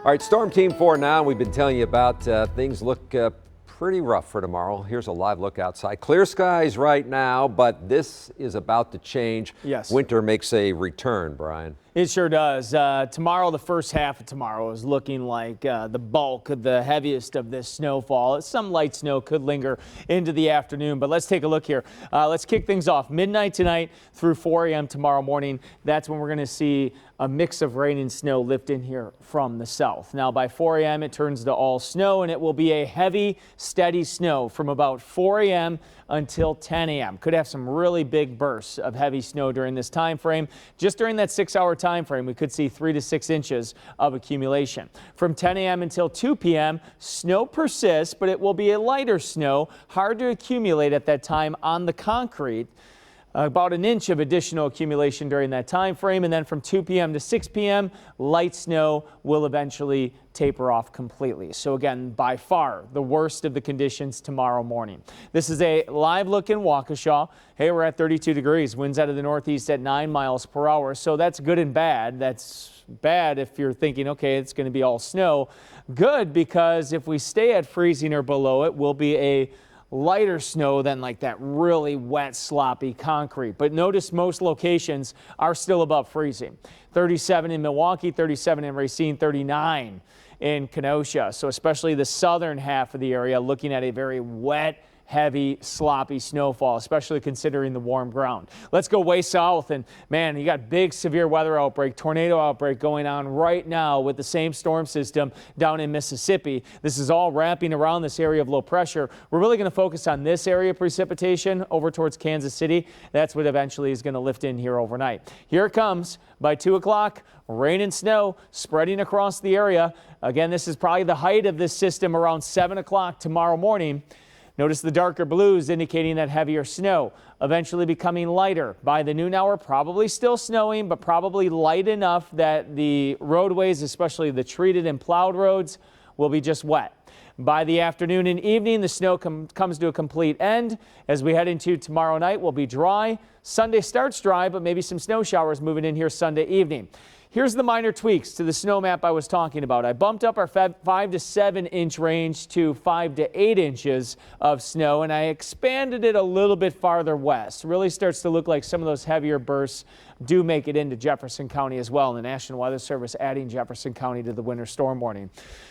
All right, Storm Team 4 now. We've been telling you about things look pretty rough for tomorrow. Here's a live look outside. Clear skies right now, but this is about to change. Yes. Winter makes a return, Brian. It sure does. Tomorrow, the first half of tomorrow is looking like the bulk of the heaviest of this snowfall. Some light snow could linger into the afternoon, but let's take a look here. Let's kick things off. Midnight tonight through 4 a.m. tomorrow morning. That's when we're going to see a mix of rain and snow lift in here from the south. Now by 4 a.m. it turns to all snow, and it will be a heavy, steady snow from about 4 a.m. until 10 a.m. Could have some really big bursts of heavy snow during this time frame. Just during that 6-hour time frame, we could see 3 to 6 inches of accumulation. From 10 a.m. until 2 p.m., snow persists, but it will be a lighter snow, hard to accumulate at that time on the concrete. About an inch of additional accumulation during that time frame, and then from 2 p.m. to 6 p.m., light snow will eventually taper off completely. So again, by far the worst of the conditions tomorrow morning. This is a live look in Waukesha. Hey, we're at 32 degrees, winds out of the northeast at 9 miles per hour. So that's good and bad. That's bad if you're thinking, okay, it's going to be all snow. Good, because if we stay at freezing or below, it will be a lighter snow than like that really wet, sloppy concrete. But notice most locations are still above freezing. 37 in Milwaukee, 37 in Racine, 39 in Kenosha. So especially the southern half of the area looking at a very wet, heavy, sloppy snowfall, especially considering the warm ground. Let's go way south, and man, you got big severe weather outbreak, tornado outbreak going on right now with the same storm system down in Mississippi. This is all wrapping around this area of low pressure. We're really going to focus on this area of precipitation over towards Kansas City. That's what eventually is going to lift in here overnight. Here it comes by 2 o'clock. Rain and snow spreading across the area. Again, this is probably the height of this system around 7 o'clock tomorrow morning. Notice the darker blues indicating that heavier snow, eventually becoming lighter. By the noon hour, probably still snowing, but probably light enough that the roadways, especially the treated and plowed roads, will be just wet. By the afternoon and evening, the snow comes to a complete end. As we head into tomorrow night, we'll be dry. Sunday starts dry, but maybe some snow showers moving in here Sunday evening. Here's the minor tweaks to the snow map I was talking about. I bumped up our 5 to 7 inch range to 5 to 8 inches of snow, and I expanded it a little bit farther west. Really starts to look like some of those heavier bursts do make it into Jefferson County as well, and the National Weather Service adding Jefferson County to the winter storm warning.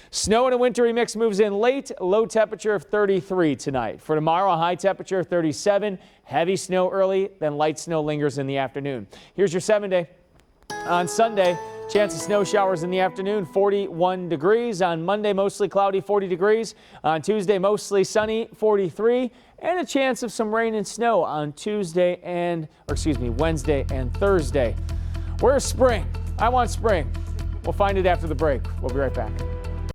Snow and a wintry mix moves in late, low temperature of 33 tonight. For tomorrow, a high temperature of 37, heavy snow early, then light snow lingers in the afternoon. Here's your 7-day. On Sunday, chance of snow showers in the afternoon, 41 degrees. On Monday, mostly cloudy, 40 degrees. On Tuesday, mostly sunny, 43. And a chance of some rain and snow on Wednesday and Thursday. Where's spring? I want spring. We'll find it after the break. We'll be right back.